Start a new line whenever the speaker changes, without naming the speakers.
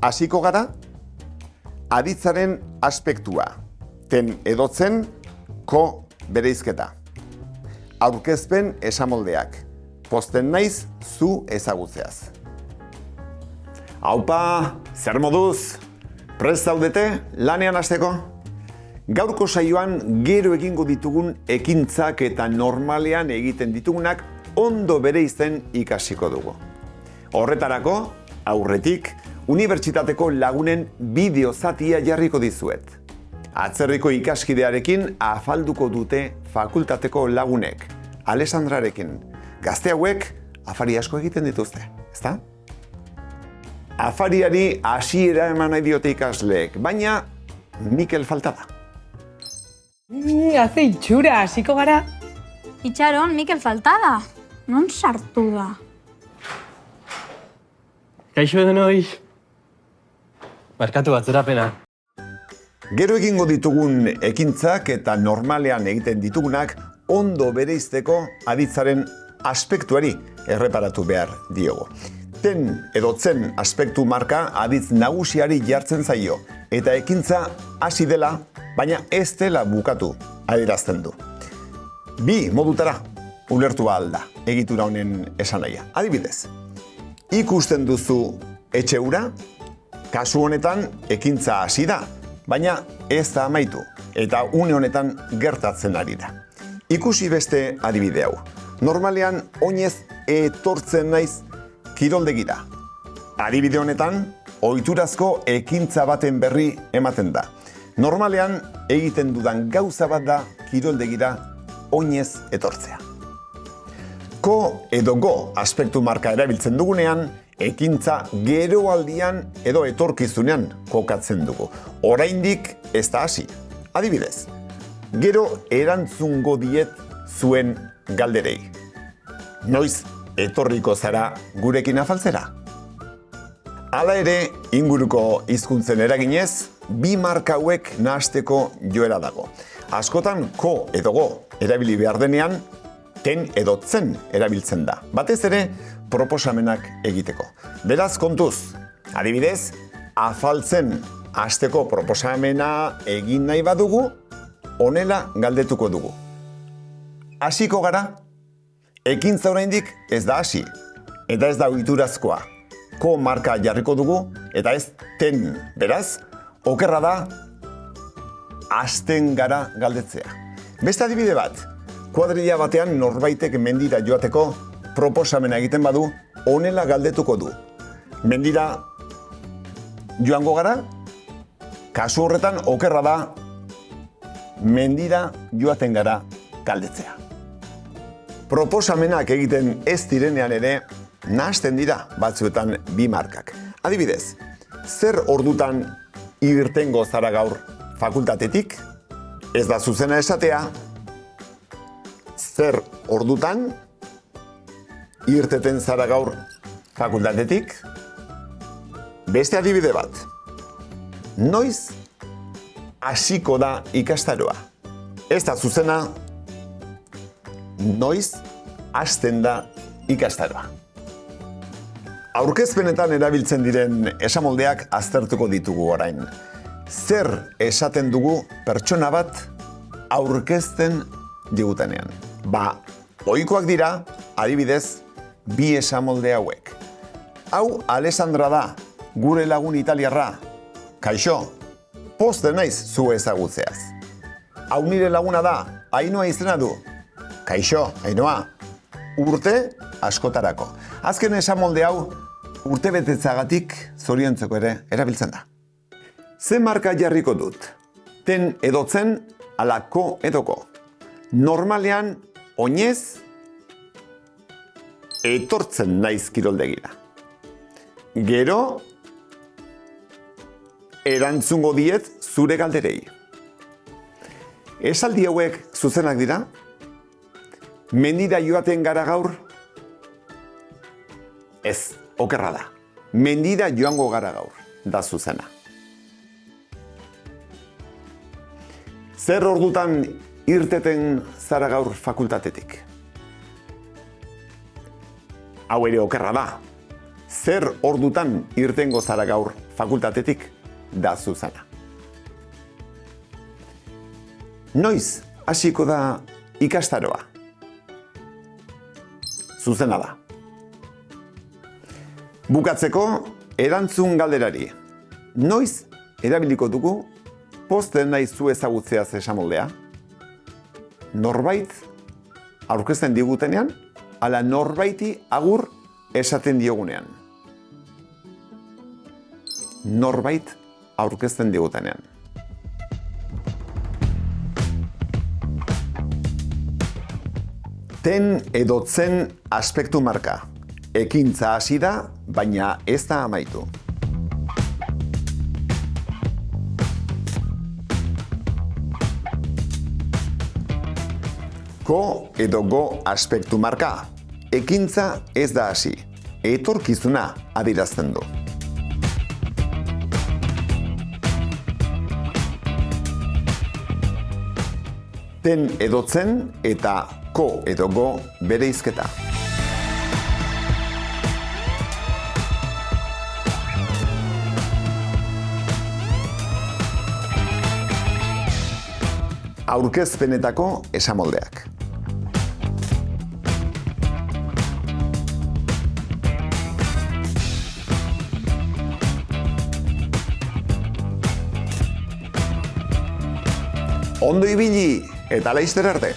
Hasiko gara, aditzaren aspektua, ten edotzen, ko bereizketa. Aurkezpen esamoldeak, pozten naiz zu ezagutzeaz. Aupa, zer moduz? Prest zaudete lanean hasteko? Gaurko saioan gero egingo ditugun ekintzak eta normalean egiten ditugunak ondo bereizten ikasiko dugu. Horretarako, aurretik, unibertsitateko lagunen bideo zatia jarriko dizuet. Atzerriko ikaskidearekin afalduko dute fakultateko lagunek, Alessandrarekin. Gazte hauek afari asko egiten dituzte, ezta? Afariari hasiera eman nahi diote ikasleek, baina Mikel falta da.
Haze itxura, hasiko gara.
Itxaron, Mikel falta da. Non sartu da?
Kaixo edenoi. Barkatu atzerapena.
Gero egingo ditugun ekintzak eta normalean egiten ditugunak ondo bereizteko aditzaren aspektuari erreparatu behar diogu. Ten edotzen aspektu marka aditz nagusiari jartzen zaio eta ekintza hasi dela, baina ez dela bukatu adierazten du. Bi modutara ulertu ahal da egitura honen esanahia. Adibidez, ikusten duzu etxe hura, kasu honetan ekintza hasi da, baina ez da amaitu eta une honetan gertatzen ari da. Ikusi beste adibide hau. Normalean oinez etortzen naiz kiroldegira. Adibide honetan ohiturazko ekintza baten berri ematen da. Normalean egiten dudan gauza bat da kiroldegira oinez etortzea. Ko edo go aspektu marka erabiltzen dugunean, ekintza geroaldian edo etorkizunean kokatzen dugu. Oraindik ez da hasi. Adibidez, gero erantzungo diet zuen galderei. Noiz etorriko zara gurekin afaltzera? Hala ere, inguruko hizkuntzen eraginez, bi marka hauek nahasteko joera dago. Askotan ko edo go erabili behar denean, ten edo tzen erabiltzen da. Batez ere, proposamenak egiteko. Beraz kontuz, adibidez, afaltzen hasteko proposamena egin nahi badugu, honela galdetuko dugu. Hasiko gara, ekintza oraindik ez da hasi, eta ez da ohiturazkoa. Ko marka jarriko dugu, eta ez ten. Beraz, okerra da, hasten gara galdetzea. Beste adibide bat, kuadrilla batean norbaitek mendira joateko proposamena egiten badu, honela galdetuko du. Mendira joango gara? Kasu horretan okerra da, mendira joaten gara galdetzea. Proposamenak egiten ez direnean ere, nahasten dira batzuetan bi markak. Adibidez, zer ordutan irtengo zara gaur fakultatetik? Ez da zuzena esatea, zer ordutan irteten zara gaur fakultatetik? Beste adibide bat, noiz hasiko da ikastaroa? Ez da zuzena, noiz hasten da ikastaroa. Aurkezpenetan erabiltzen diren esamoldeak aztertuko ditugu orain. Zer esaten dugu pertsona bat aurkezten digutenean? Ohikoak dira, adibidez, bi esamolde hauek. Hau Alessandra da, gure lagun italiarra. Kaixo, pozten naiz zu ezagutzeaz. Hau nire laguna da, Ainhoa izena du. Kaixo, Ainhoa, urte askotarako. Azken esamolde hau, urtebetetzagatik zoriontzeko ere erabiltzen da. Ze marka jarriko dut? Ten edotzen, ala ko edoko. Normalean, oinez, etortzen naiz kiroldegira. Gero, erantzungo diet zure galderei. Esaldi hauek zuzenak dira? Mendira joaten gara gaur? Ez, okerra da. Mendira joango gara gaur, da zuzena. Zer ordutan irteten zara gaur fakultatetik? Hau ere okerra da. Zer ordutan irtengo zara gaur fakultatetik? Da Susana. Noiz hasiko da ikastaroa? Zuzena da. Bukatzeko, erantzun galderari. Noiz erabiliko dugu pozten nahi zu ezagutzeaz esamoldea? Norbait aurkezten digutenean, ala norbaiti agur esaten diogunean. Norbait aurkezten digutenean. Ten edo tzen aspektu marka. Ekintza hasi da, baina ez da amaitu. Ko edo go aspektu marka. Ekintza ez da hasi. Etorkizuna adierazten du. Ten edo tzen eta ko edo go bereizketa. Aurkezpenetako esamoldeak. Ondo ibili eta laizter arte!